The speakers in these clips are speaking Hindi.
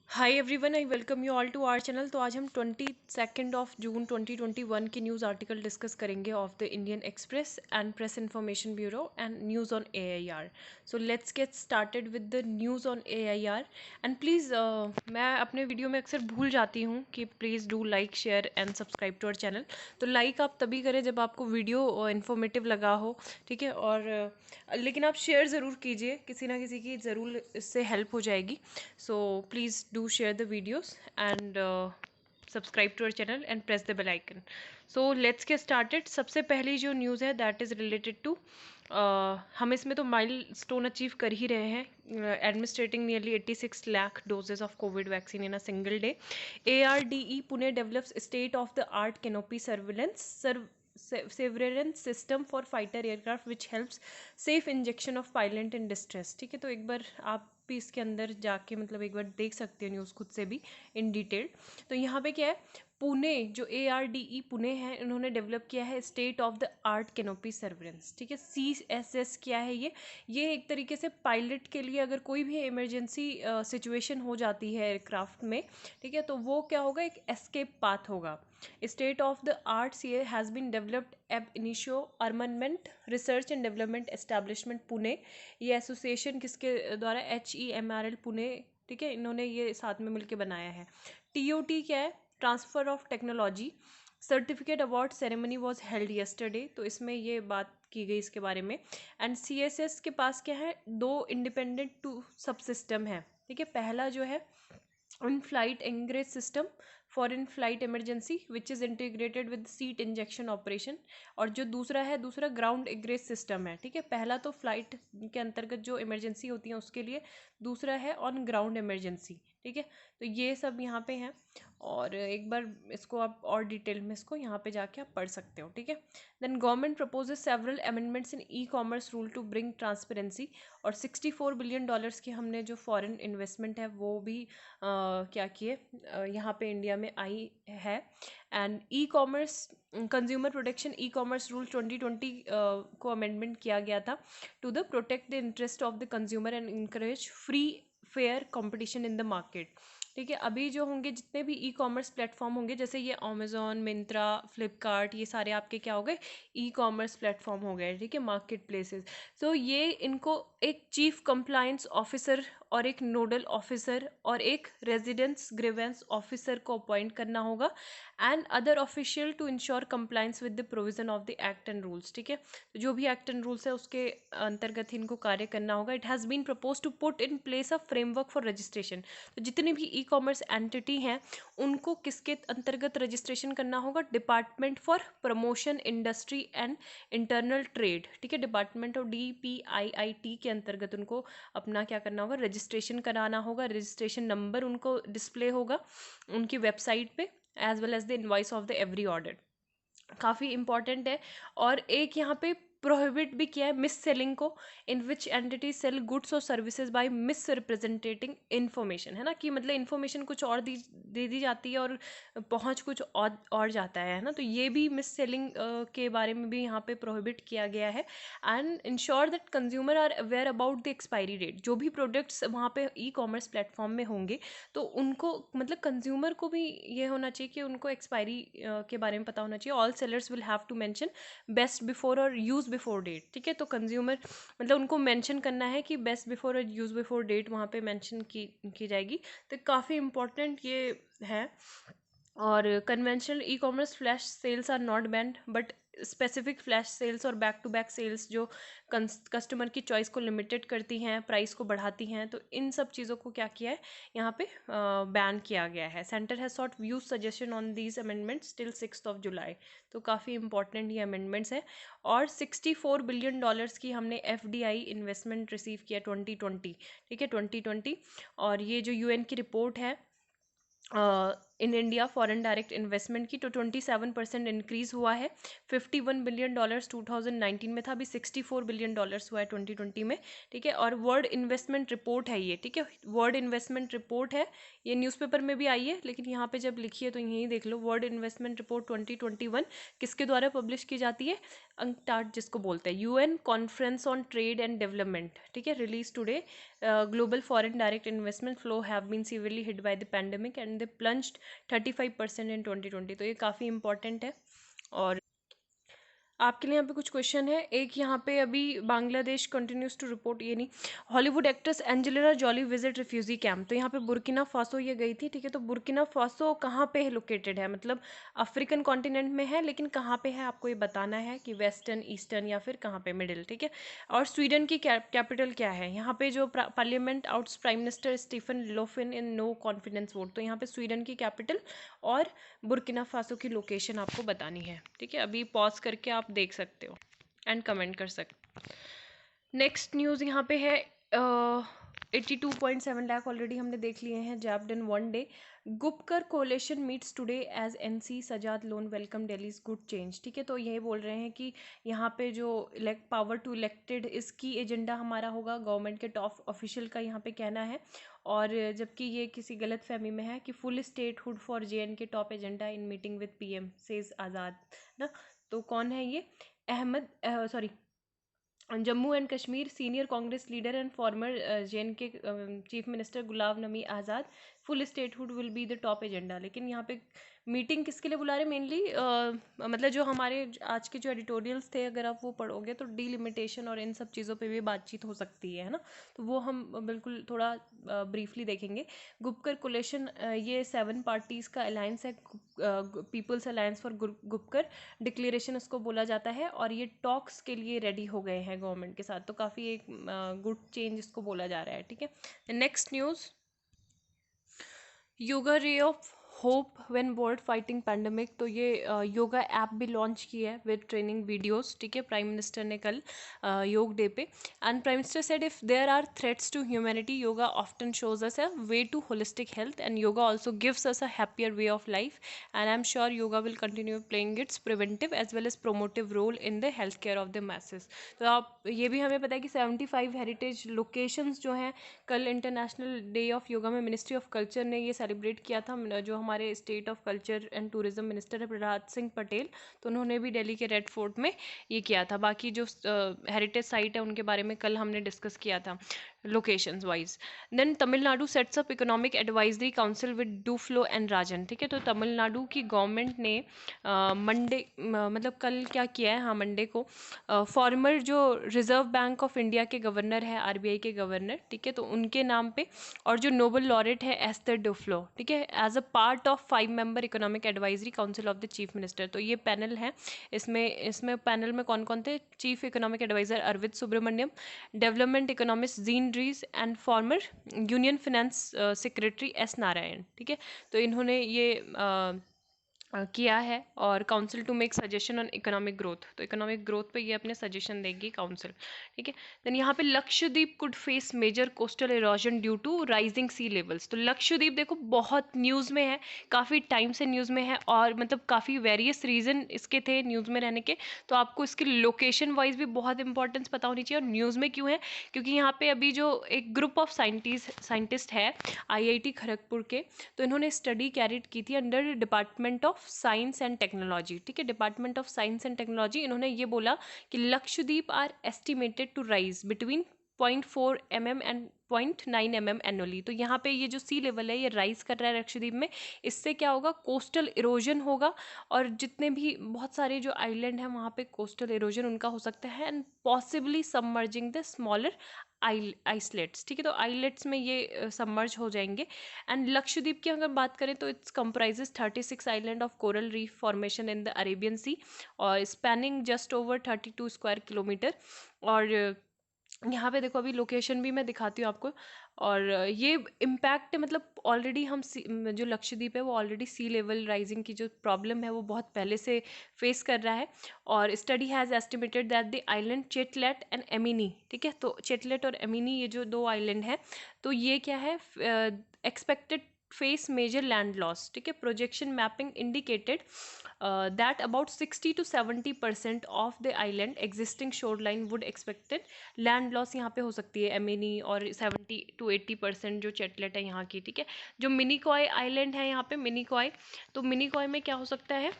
Hi everyone, I welcome you all to our channel. तो आज हम 22 जून 2021 की न्यूज़ आर्टिकल डिस्कस करेंगे of the Indian Express and Press Information Bureau and news on AIR. So let's get started with the news on AIR. And please मैं अपने वीडियो में अक्सर भूल जाती हूँ कि please do like share and subscribe to our channel. तो लाइक आप तभी करें जब आपको वीडियो इन्फॉर्मेटिव लगा हो, ठीक है। और लेकिन आप शेयर ज़रूर कीजिए, किसी ना किसी की ज़रूर इससे हेल्प हो जाएगी। So please do share the videos and subscribe to our channel and press the bell icon. So let's get started. सबसे पहली जो न्यूज़ है that is related to हम इसमें तो माइलस्टोन अचीव कर ही रहे हैं, administrating nearly 86 lakh doses of Covid vaccine in a single day. ARDE Pune develops state of the art canopy surveillance system for fighter aircraft which helps safe injection of pilot in distress. ठीक है, तो एक बार आप भी इसके अंदर जाके मतलब एक बार देख सकते हो न्यूज़ खुद से भी इन डिटेल। तो यहाँ पे क्या है, पुणे जो ARDE पुणे है, इन्होंने डेवलप किया है state of the art canopy surveillance. ठीक है, CSS क्या है ये एक तरीके से पायलट के लिए अगर कोई भी इमरजेंसी सिचुएशन हो जाती है एयरक्राफ्ट में, ठीक है, तो वो क्या होगा, एक एस्केप पाथ होगा। State of the art CA has been developed ab initio armament research and development establishment Pune. ये एसोसिएशन किसके द्वारा, HEMRL पुणे, ठीक है, इन्होंने ये साथ में मिलकर बनाया है। TOT क्या है, transfer of technology certificate award ceremony was held yesterday. तो इसमें ये बात की गई इसके बारे में। एंड CSS के पास क्या है, 2 इंडिपेंडेंट टू सब सिस्टम है। ठीक है, पहला जो है in flight egress system for in flight emergency which is integrated with seat injection operation, और जो दूसरा ग्राउंड एग्रेज सिस्टम है। ठीक है, पहला तो फ्लाइट के अंतर्गत जो इमरजेंसी होती है उसके लिए, दूसरा है ऑन ग्राउंड इमरजेंसी। ठीक है, तो ये सब यहाँ पे हैं, और एक बार इसको आप और डिटेल में इसको यहाँ पे जाके आप पढ़ सकते हो। ठीक है, then government proposes several amendments in commerce rule to bring transparency, और $64 बिलियन की हमने जो फॉरेन इन्वेस्टमेंट है वो भी क्या किए, यहाँ पे इंडिया में आई है। And commerce consumer protection commerce rule 2020 को अमेंडमेंट किया गया था to the protect the interest of the consumer and encourage free fair competition in the market. ठीक है, अभी जो होंगे जितने भी कॉमर्स प्लेटफॉर्म होंगे, जैसे ये अमेजोन, मिंत्रा, फ्लिपकार्ट, ये सारे आपके क्या हो गए, कॉमर्स प्लेटफॉर्म हो गए। ठीक है, मार्केट प्लेसेस। तो ये इनको एक चीफ कंप्लायंस ऑफिसर और एक नोडल ऑफिसर और एक रेजिडेंस ग्रीवेंस ऑफिसर को अपॉइंट करना होगा, and other official to ensure compliance with the provision of the act and rules. ठीक है, तो जो भी एक्ट एंड रूल्स है उसके अंतर्गत ही इनको कार्य करना होगा। It has been propose to put in place a framework for registration. तो जितनी भी कॉमर्स एंटिटी हैं उनको किसके अंतर्गत रजिस्ट्रेशन करना होगा, department for promotion industry and internal trade. ठीक है, डिपार्टमेंट ऑफ DPIIT के अंतर्गत उनको अपना क्या करना होगा, रजिस्ट्रेशन कराना होगा। रजिस्ट्रेशन नंबर उनको डिस्प्ले होगा उनकी वेबसाइट पे, as well as the invoice of the every audit. काफ़ी इंपॉर्टेंट है। और एक यहाँ पे प्रोहिबिट भी किया है मिस सेलिंग को, इन विच एंटिटी सेल गुड्स और services by miss representing information, है ना, कि मतलब इन्फॉर्मेशन कुछ और दे दी जाती है और पहुंच कुछ और जाता है ना। तो ये भी मिस सेलिंग के बारे में भी यहाँ पे प्रोहिबिट किया गया है। And ensure that consumer are aware about the expiry date. जो भी प्रोडक्ट्स वहाँ पे कॉमर्स प्लेटफॉर्म में होंगे तो उनको मतलब कंज्यूमर को भी ये होना चाहिए कि उनको एक्सपायरी के बारे में पता होना चाहिए। All sellers will have to mention best before और यूज़ बिफोर डेट। ठीक है, तो कंज्यूमर मतलब उनको मेंशन करना है कि बेस्ट बिफोर और यूज़ बिफोर डेट वहाँ पे मेंशन की जाएगी। तो काफ़ी इंपॉर्टेंट ये है। और conventional commerce flash sales are not banned, but specific flash sales और बैक टू बैक सेल्स जो कस्टमर की चॉइस को लिमिटेड करती हैं, प्राइस को बढ़ाती हैं, तो इन सब चीज़ों को क्या किया है यहाँ पे बैन किया गया है। Centre has short views suggestion on these amendments till 6 जुलाई। तो काफ़ी इंपॉर्टेंट ये अमेंडमेंट्स है। और $64 बिलियन की हमने FDI इन्वेस्टमेंट रिसीव किया 2020। ठीक है, 2020। और ये जो UN की रिपोर्ट है in India foreign direct investment की, तो 27% इंक्रीज़ हुआ है। $51 बिलियन 2019 में था, अभी $64 बिलियन हुआ है 2020 में। ठीक है, और वर्ल्ड इन्वेस्टमेंट रिपोर्ट है ये। ठीक है, वर्ल्ड इन्वेस्टमेंट रिपोर्ट है, ये न्यूज़पेपर में भी आई है, लेकिन यहाँ पे जब लिखी है तो यहीं देख लो। वर्ल्ड इन्वेस्टमेंट रिपोर्ट 2021 किसके द्वारा पब्लिश की जाती है, अंकटाड जिसको बोलते हैं, UN conference on trade and development. ठीक है, release today global foreign direct investment flow have been severely hit by the pandemic and they plunged 35% in 2020. तो ये काफ़ी इंपॉर्टेंट है। और आपके लिए यहाँ पे कुछ क्वेश्चन है। एक यहाँ पे अभी बांग्लादेश कंटिन्यूज टू रिपोर्ट, ये नहीं, Hollywood actress Angelina Jolie visit refugee camp. तो यहाँ पे बुर्किना फासो ये गई थी, ठीक है। तो बुर्किना फासो कहाँ पे लोकेटेड है, मतलब अफ्रीकन कॉन्टिनेंट में है, लेकिन कहाँ पे है आपको ये बताना है कि वेस्टर्न, ईस्टर्न या फिर कहाँ पे, मिडिल, ठीक है। और स्वीडन की कैपिटल क्या है, यहाँ पे जो parliament ousts prime minister Stefan Lofven in no confidence vote. तो यहाँ पे स्वीडन की कैपिटल और बुर्किना फासो की लोकेशन आपको बतानी है, ठीक है। अभी पॉज करके आप देख सकते हो एंड कमेंट कर सकते। नेक्स्ट न्यूज़ यहाँ पे है 82.7 लाख ऑलरेडी हमने देख लिए हैं, jabbed in 1 day. Gupkar coalition meets today as NC Sajad Lone welcome Delhi's good change, ठीक है। तो ये बोल रहे हैं कि यहाँ पे जो पावर टू इलेक्टेड इसकी एजेंडा हमारा होगा, गवर्नमेंट के टॉप ऑफिशियल का यहाँ पे कहना है। और जबकि ये किसी गलत फहमी में है कि full statehood for JNK top agenda in meeting with PM says Azad ना। तो कौन है ये, Jammu and Kashmir senior Congress leader and former JNK chief minister Ghulam Nabi Azad, full statehood will be the top agenda. लेकिन यहाँ पे मीटिंग किसके लिए बुला रहे, मेनली मतलब जो हमारे आज के जो एडिटोरियल्स थे अगर आप वो पढ़ोगे तो डीलिमिटेशन और इन सब चीज़ों पे भी बातचीत हो सकती है ना। तो वो हम बिल्कुल थोड़ा ब्रीफली देखेंगे। गुपकर कोलेशन ये 7 पार्टीज़ का अलायंस है, people's alliance for Gupkar declaration उसको बोला जाता है। और ये टॉक्स के लिए रेडी हो गए हैं गवर्नमेंट के साथ, तो काफ़ी एक गुड चेंज इसको बोला जा रहा है, ठीक है। Next news, yoga ray of hope when world fighting pandemic. तो ये योगा ऐप भी लॉन्च किया है विद ट्रेनिंग वीडियोस, ठीक है, प्राइम मिनिस्टर ने कल योग डे पे। And prime minister said if there are threats to humanity yoga often shows us a way to holistic health and yoga also gives us a happier way of life and I am sure yoga will continue playing its preventive as well as promotive role in the health care of the masses. तो आप ये भी हमें पता है कि 75 हेरिटेज लोकेशंस जो हैं, कल इंटरनेशनल डे ऑफ योगा में मिनिस्ट्री ऑफ कल्चर ने ये सेलिब्रेट किया था। जो हमारे state of culture and tourism minister है प्रहलाद सिंह पटेल, तो उन्होंने भी दिल्ली के रेड फोर्ट में ये किया था। बाकी जो हेरिटेज साइट है उनके बारे में कल हमने डिस्कस किया था locations wise. Then Tamil Nadu sets up economic advisory council with Duflo and Rajan, ठीक है। तो तमिलनाडु की गवर्नमेंट ने मंडे मतलब कल क्या किया है, हाँ मंडे को, फॉर्मर जो रिजर्व बैंक ऑफ इंडिया के गवर्नर है, RBI के गवर्नर, ठीक है, तो उनके नाम पे, और जो नोबल लॉरेट है एस्थर डुफ्लो, ठीक है, as a part of 5 member economic advisory council of the chief minister. तो ये पैनल है, इसमें पैनल में कौन कौन थे, chief economic adviser Arvind Subramanian, development economist Jean Dreze and former union finance secretary S Narayan, ठीक है। तो इन्होंने ये किया है। और council to make suggestion on economic growth, तो इकोनॉमिक ग्रोथ पे ये अपने सजेशन देगी काउंसिल, ठीक है। देन यहाँ पे Lakshadweep could face major coastal erosion due to rising sea levels. तो लक्षद्वीप देखो बहुत न्यूज़ में है, काफ़ी टाइम से न्यूज़ में है, और मतलब काफ़ी वेरियस रीज़न इसके थे न्यूज़ में रहने के। तो आपको इसकी लोकेशन वाइज भी बहुत इंपॉर्टेंस पता होनी चाहिए। और न्यूज़ में क्यों है, क्योंकि यहाँ पे अभी जो एक ग्रुप ऑफ साइंटिस्ट है IIT खड़गपुर के, तो इन्होंने स्टडी कैरिड की थी under department of science and technology, ठीक है, department of science and technology. इन्होंने ये बोला कि Lakshadweep are estimated to rise between 0.4 mm and 0.9 mm annually. तो यहाँ पे ये जो सी लेवल है ये राइज कर रहा है लक्षद्वीप में। इससे क्या होगा, कोस्टल इरोजन होगा, और जितने भी बहुत सारे जो आइलैंड हैं वहाँ पे कोस्टल इरोजन उनका हो सकता है, and possibly submerging the smaller islets, ठीक है। तो आइलेट्स में ये सबमर्ज हो जाएंगे। एंड लक्षद्वीप की अगर बात करें तो it's comprises 36 island of coral reef formation in the Arabian sea, और spanning just over 32 square kilometre. और यहाँ पे देखो अभी लोकेशन भी मैं दिखाती हूँ आपको। और ये इम्पैक्ट मतलब ऑलरेडी हम जो लक्षद्वीप है वो ऑलरेडी सी लेवल राइजिंग की जो प्रॉब्लम है वो बहुत पहले से फेस कर रहा है। और study has estimated that the island Chetlat and Amini, ठीक है, तो चेटलेट और एमिनी ये जो 2 आइलैंड हैं, तो ये क्या है, expected face major land loss, ठीक है। Projection mapping indicated that about 60 to 70% of the island existing shoreline would expected land loss यहाँ पे हो सकती है एमिनी, और 70 to 80% जो चेटलेट है यहाँ की, ठीक है। जो मिनिकॉय आइलैंड है यहाँ पे मिनिकॉय, तो मिनिकॉय में क्या हो सकता है,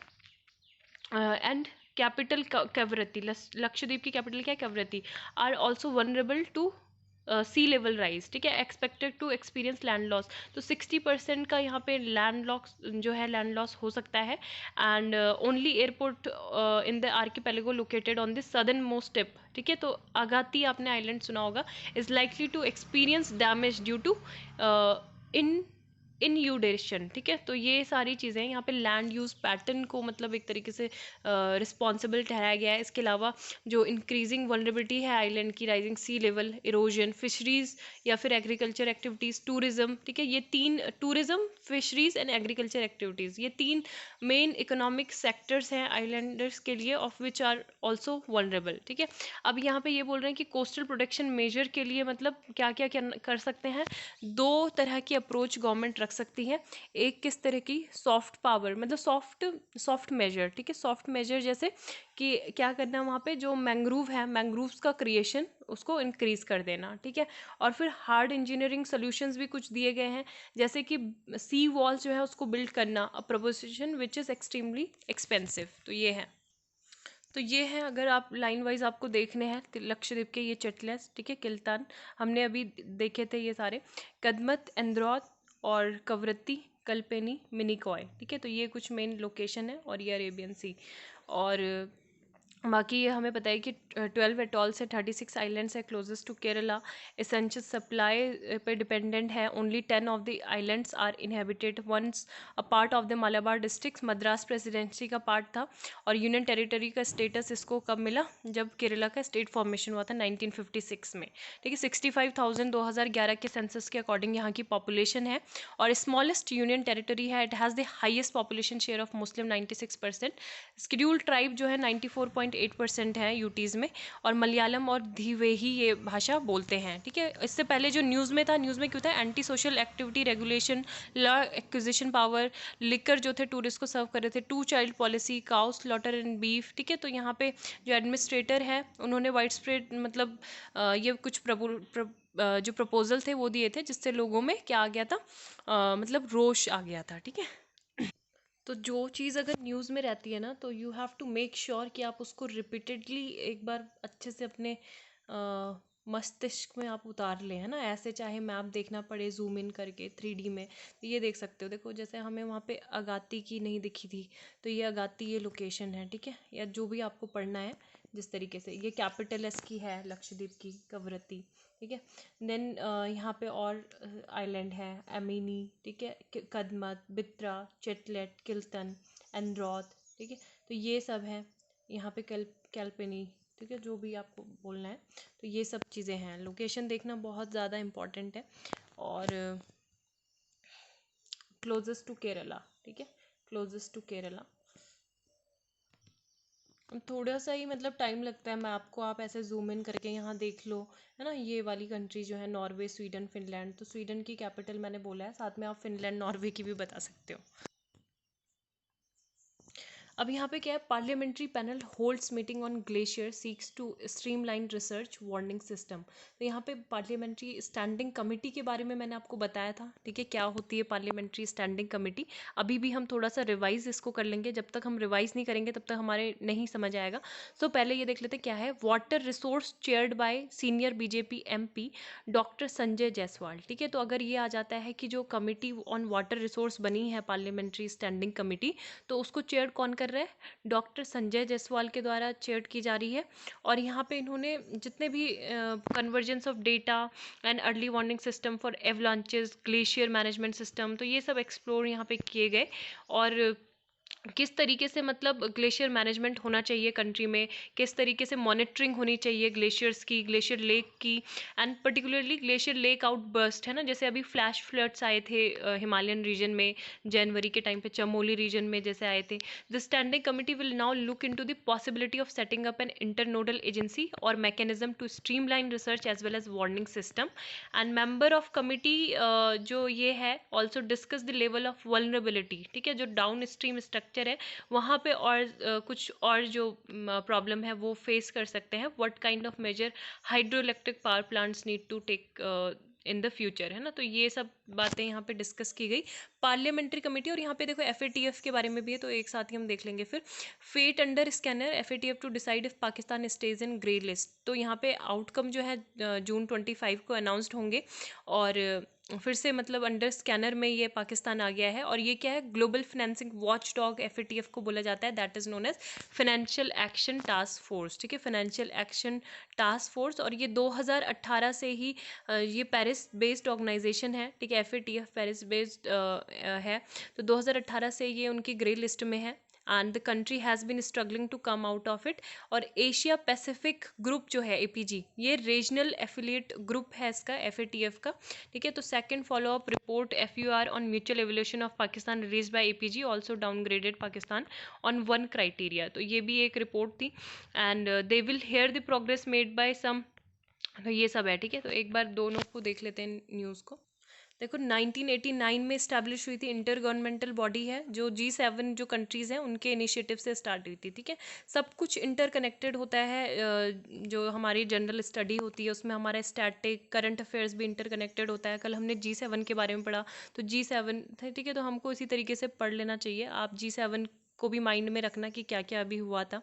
एंड कैपिटल कवरत्ती, लक्षद्वीप की कैपिटल क्या है, Kavaratti, are also vulnerable to sea level rise, ठीक है, expected to experience land loss. तो 60% का यहाँ पे लैंड लॉस जो है लैंड लॉस हो सकता है। And only airport in the archipelago located on the southern most tip, ठीक है, तो अगाती आपने आइलैंड सुना होगा, is likely to experience damage due to in inundation, ठीक है। तो ये सारी चीज़ें यहाँ पे लैंड यूज़ पैटर्न को मतलब एक तरीके से रिस्पॉन्सिबल ठहराया गया है। इसके अलावा जो इंक्रीजिंग वल्नरेबिलिटी है आइलैंड की, rising sea level, erosion, fisheries या फिर एग्रीकल्चर एक्टिविटीज़, टूरिज्म, ठीक है, ये तीन, tourism, fisheries and agriculture activities, ये तीन मेन इकोनॉमिक सेक्टर्स हैं आइलैंडर्स के लिए, of which are also vulnerable, ठीक है। अब यहाँ पे ये बोल रहे हैं कि कोस्टल प्रोटेक्शन मेजर के लिए मतलब क्या क्या कर सकते हैं। दो तरह की अप्रोच गवर्नमेंट रख सकती है। एक किस तरह की, सॉफ्ट पावर, मतलब सॉफ्ट मेजर, ठीक है, सॉफ्ट मेजर जैसे कि क्या करना है वहाँ पे जो मैंग्रोव है, मैंग्रोव्स का क्रिएशन उसको इंक्रीज कर देना, ठीक है। और फिर हार्ड इंजीनियरिंग सोल्यूशंस भी कुछ दिए गए हैं, जैसे कि सी वॉल जो है उसको बिल्ड करना, अ proposition which is extremely expensive. तो ये है, तो ये है, अगर आप लाइन वाइज आपको देखने हैं लक्षद्वीप के ये चटलेस, ठीक है, किल्तान हमने अभी देखे थे ये सारे, कदमत, एंद्रौत और कवरत्ती, कल्पेनी, मिनिकॉय, ठीक है। तो ये कुछ मेन लोकेशन है और ये अरेबियन सी। और बाकी ये हमें पता है कि 12 एटॉल्स है, 36 आइलैंड्स है closest to Kerala, essential supply पे डिपेंडेंट है, only 10 of the islands are inhabited, once a part of the Malabar district, Madras presidency का पार्ट था। और यूनियन टेरिटरी का स्टेटस इसको कब मिला, जब केरला का स्टेट फॉर्मेशन हुआ था 1956 में, ठीक है। 65,000 2011 के सेंसस के अकॉर्डिंग यहाँ की पॉपुलेशन है, और स्मॉलेस्ट यूनियन टेरिटरी है, it has the highest population share of Muslim 96%, scheduled tribe जो है 94.8% है यूटीज़ में, और मलयालम और धिवेही ये भाषा बोलते हैं, ठीक है। इससे पहले जो न्यूज़ में था, न्यूज़ में क्यों था, anti social activity regulation, law acquisition power, liquor जो थे टूरिस्ट को सर्व कर रहे थे, 2 child policy, cow slaughter and beef, ठीक है। तो यहाँ पे जो एडमिनिस्ट्रेटर है उन्होंने वाइड स्प्रेड मतलब ये कुछ जो प्रपोजल थे वो दिए थे, जिससे लोगों में क्या आ गया था, मतलब रोष आ गया था, ठीक है। तो जो चीज़ अगर न्यूज़ में रहती है ना, तो you have to make sure कि आप उसको रिपीटेडली एक बार अच्छे से अपने मस्तिष्क में आप उतार लें, है ना। ऐसे चाहे मैप देखना पड़े जूम इन करके 3D में, तो ये देख सकते हो। देखो जैसे हमें वहाँ पे अगाती की नहीं दिखी थी, तो ये अगाती ये लोकेशन है, ठीक है, या जो भी आपको पढ़ना है जिस तरीके से। ये कैपिटल इसकी है लक्षद्वीप की, कवरत्ती, ठीक है। देन यहाँ पे और आइलैंड है, एमिनी, ठीक है, कदमत, बित्रा, चेटलेट, किल्तन, एंड्रौत, ठीक है। तो ये सब है यहाँ पे, कैल्पेनी, ठीक है, जो भी आपको बोलना है। तो ये सब चीज़ें हैं, लोकेशन देखना बहुत ज़्यादा इम्पॉर्टेंट है। और क्लोजेस्ट टू केरला, ठीक है, क्लोजेस्ट टू केरला। थोड़ा सा ही मतलब टाइम लगता है मैप को आप ऐसे जूम इन करके यहाँ देख लो, है ना। ये वाली कंट्री जो है नॉर्वे, स्वीडन, फिनलैंड, तो स्वीडन की कैपिटल मैंने बोला है, साथ में आप फिनलैंड, नॉर्वे की भी बता सकते हो। अब यहाँ पे क्या है, parliamentary panel holds meeting on glacier, seeks to streamline research warning system. तो यहाँ पे पार्लियामेंट्री स्टैंडिंग कमेटी के बारे में मैंने आपको बताया था, ठीक है, क्या होती है पार्लियामेंट्री स्टैंडिंग कमेटी। अभी भी हम थोड़ा सा रिवाइज इसको कर लेंगे, जब तक हम रिवाइज नहीं करेंगे तब तक हमारे नहीं समझ आएगा। सो पहले ये देख लेते क्या है। Water resource chaired by senior BJP MP doctor Sanjay Jaiswal, ठीक है। तो अगर ये आ जाता है कि जो कमेटी ऑन वाटर रिसोर्स बनी है पार्लियामेंट्री स्टैंडिंग कमेटी, तो उसको चेयर कौन कर रहा है, डॉक्टर संजय जायसवाल के द्वारा चेयर की जा रही है। और यहाँ पे इन्होंने जितने भी convergence of data and early warning system for avalanches, glacier management system, तो ये सब एक्सप्लोर यहाँ पे किए गए। और किस तरीके से मतलब ग्लेशियर मैनेजमेंट होना चाहिए कंट्री में, किस तरीके से मॉनिटरिंग होनी चाहिए ग्लेशियर्स की, ग्लेशियर लेक की, and particularly glacier lake outburst, है ना। जैसे अभी फ्लैश फ्लड्स आए थे हिमालयन रीजन में जनवरी के टाइम पे, चमोली रीजन में जैसे आए थे। The standing committee will now look into the possibility of setting up an internodal agency और mechanism to streamline research as well as warning system. And member of committee जो ये है also discuss the level of vulnerability, ठीक है, जो डाउन स्ट्रीम स्ट्रक्चर है वहाँ पे, और कुछ और जो प्रॉब्लम है वो फेस कर सकते हैं। What kind of major hydro electric power plants need to take in the future, है ना। तो ये सब बातें यहाँ पे डिस्कस की गई। पार्लियामेंट्री कमेटी, और यहाँ पे देखो FATF के बारे में भी है, तो एक साथ ही हम देख लेंगे फिर। Fate under scanner FATF to decide if Pakistan stays in grey list. तो यहाँ पे आउटकम जो है जून 25 को अनाउंसड होंगे, और फिर से मतलब अंडर स्कैनर में ये पाकिस्तान आ गया है। और ये क्या है, global financing watch dog FATF को बोला जाता है, that is known as financial action task force, ठीक है, फाइनेंशियल एक्शन टास्क फोर्स। और ये 2018 से ही ये पेरिस बेस्ड ऑर्गेनाइजेशन है, ठीक है, FATF पेरिस बेस्ड है। तो 2018 से ये उनकी ग्रे लिस्ट में है, and the country has been struggling to come out of it. और एशिया पैसिफिक ग्रुप जो है APG, ये रीजनल एफिलिएट ग्रुप है इसका, FATF का, ठीक है। तो second follow up report FUR on mutual evolution of Pakistan release by APG also downgraded Pakistan on 1 criteria. तो ये भी एक रिपोर्ट थी, and they will hear the progress made by some. तो ये सब है, ठीक है। तो एक बार दोनों को देख लेते हैं न्यूज़ को। देखो 1989 में इस्टेब्लिश हुई थी, इंटर गवर्नमेंटल बॉडी है जो G7 जो कंट्रीज़ हैं उनके इनिशिएटिव से स्टार्ट हुई थी, ठीक है। सब कुछ इंटरकनेक्टेड होता है, जो हमारी जनरल स्टडी होती है उसमें हमारा स्टैटिक करंट अफेयर्स भी इंटरकनेक्टेड होता है। कल हमने G7 के बारे में पढ़ा, तो G7 थे, ठीक है। तो हमको इसी तरीके से पढ़ लेना चाहिए, आप G7 को भी माइंड में रखना कि क्या क्या अभी हुआ था।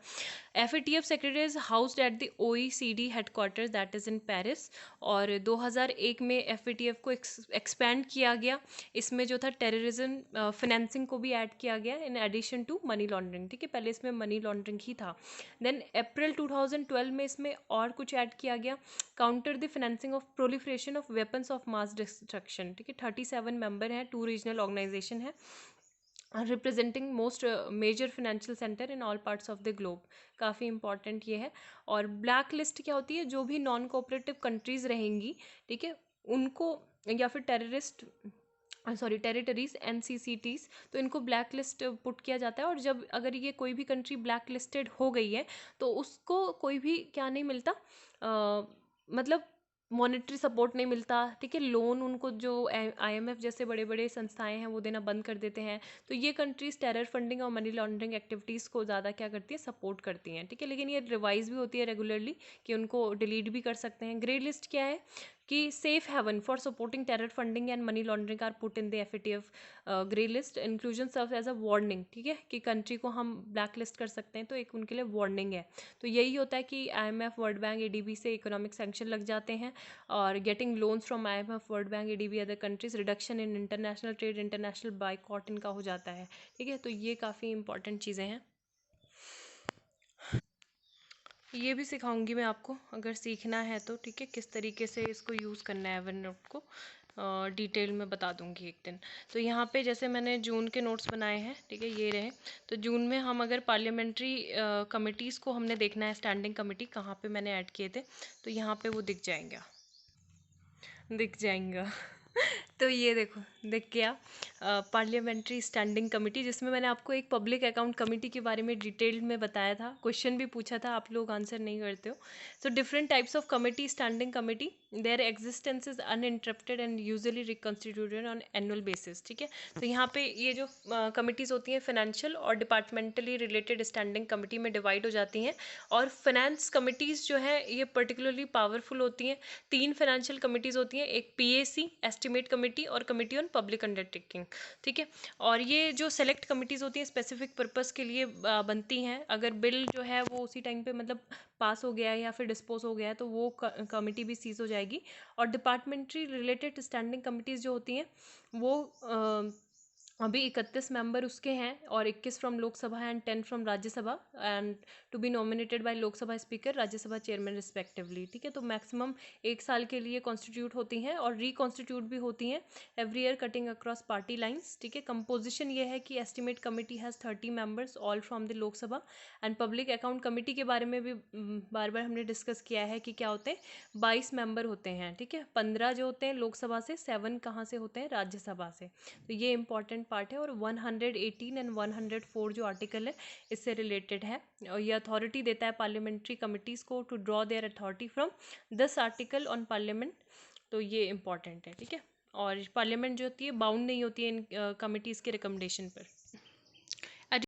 FATF secretary is housed at the OECD headquarters that is in Paris. और 2001 में FATF को एक्सपैंड किया गया, इसमें जो था टेररिज्म फाइनेंसिंग को भी ऐड किया गया in addition to money laundering, ठीक है। पहले इसमें मनी लॉन्ड्रिंग ही था। देन अप्रैल 2012 में इसमें और कुछ ऐड किया गया, counter the financing of proliferation of weapons of mass destruction, ठीक है। 37 मेंबर हैं, 2 रीजनल ऑर्गेनाइजेशन है, representing most major financial centre in all parts of the globe. काफ़ी इंपॉर्टेंट ये है। और ब्लैक लिस्ट क्या होती है, जो भी नॉन कोऑपरेटिव कंट्रीज़ रहेंगी, ठीक है, उनको, या फिर टेरिटरीज NCCTs, तो इनको ब्लैक लिस्ट पुट किया जाता है। और जब अगर ये कोई भी कंट्री ब्लैक लिस्टेड हो गई है तो उसको कोई भी क्या नहीं मिलता, मतलब मॉनेटरी सपोर्ट नहीं मिलता, ठीक है। लोन उनको जो IMF जैसे बड़े बड़े संस्थाएं हैं वो देना बंद कर देते हैं। तो ये कंट्रीज टेरर फंडिंग और मनी लॉन्ड्रिंग एक्टिविटीज़ को ज़्यादा क्या करती है, सपोर्ट करती हैं, ठीक है। लेकिन ये रिवाइज भी होती है रेगुलरली कि उनको डिलीट भी कर सकते हैं। ग्रे लिस्ट क्या है कि safe haven for supporting terror funding and money laundering are put in the FATF grey list. Inclusion serve as a warning, ठीक है, कि कंट्री को हम ब्लैक लिस्ट कर सकते हैं, तो एक उनके लिए वार्निंग है। तो यही होता है कि IMF, वर्ल्ड बैंक, ADB से इकोनॉमिक सैंक्शन लग जाते हैं, और getting loans from IMF, world bank, ADB, other countries, reduction in international trade, international boycott इनका हो जाता है, ठीक है। तो ये काफ़ी इंपॉर्टेंट चीज़ें हैं। ये भी सिखाऊंगी मैं आपको अगर सीखना है तो, ठीक है, किस तरीके से इसको यूज़ करना है एवरनोट को, डिटेल में बता दूंगी एक दिन। तो यहाँ पे जैसे मैंने जून के नोट्स बनाए हैं, ठीक है, ये रहे। तो जून में हम अगर पार्लियामेंट्री कमिटीज़ को हमने देखना है, स्टैंडिंग कमेटी कहाँ पे मैंने ऐड किए थे, तो यहाँ पे वो दिख जाएंगा तो ये देखो, दिख गया पार्लियामेंट्री स्टैंडिंग कमेटी, जिसमें मैंने आपको एक पब्लिक अकाउंट कमेटी के बारे में डिटेल्ड में बताया था, क्वेश्चन भी पूछा था, आप लोग आंसर नहीं करते हो। So different types of committee, standing committee, there existence is uninterrupted and usually reconstituted on annual basis, ठीक है। तो यहाँ पे ये जो कमिटीज़ होती हैं फाइनेंशियल और डिपार्टमेंटली रिलेटेड स्टैंडिंग कमेटी में डिवाइड हो जाती हैं। और फाइनेंस कमिटीज़ जो है ये पर्टिकुलरली पावरफुल होती हैं। 3 फाइनेंशियल कमिटीज़ होती हैं, एक PAC एस्टिमेट कमेटी और कमेटी ऑन पब्लिक अंडरटेकिंग, ठीक है। और ये जो सेलेक्ट कमिटीज़ होती हैं स्पेसिफिक पर्पस के लिए बनती हैं। अगर बिल जो है वो उसी टाइम पे मतलब पास हो गया है या फिर डिस्पोज हो गया है तो वो कमेटी भी सीज हो जाएगी। और डिपार्टमेंट्री रिलेटेड स्टैंडिंग कमिटीज़ जो होती हैं वो अभी 31 मेंबर उसके हैं, और 21 from Lok Sabha and 10 from Rajya Sabha, and to be nominated by Lok Sabha speaker, Rajya Sabha chairman respectively, ठीक है। तो मैक्सिमम 1 साल के लिए कॉन्स्टिट्यूट होती हैं और रिकॉन्स्टिट्यूट भी होती हैं every year cutting across party lines, ठीक है। कंपोजिशन ये है कि estimate committee has 30 members all from the Lok Sabha. And public account committee के बारे में भी बार बार हमने डिस्कस किया है कि क्या होते हैं, 22 मेंबर होते हैं, ठीक है। 15 जो होते हैं लोकसभा से, 7 कहाँ से होते हैं, राज्यसभा से। तो ये इंपॉर्टेंट पार्ट है। और 118 एंड 104 जो आर्टिकल है इससे रिलेटेड है, और ये अथॉरिटी देता है पार्लियामेंट्री कमिटीज़ को to draw their authority from 10 article on parliament. तो ये इंपॉर्टेंट है, ठीक है। और पार्लियामेंट जो होती है बाउंड नहीं होती है इन कमिटीज़ के रिकमेंडेशन पर।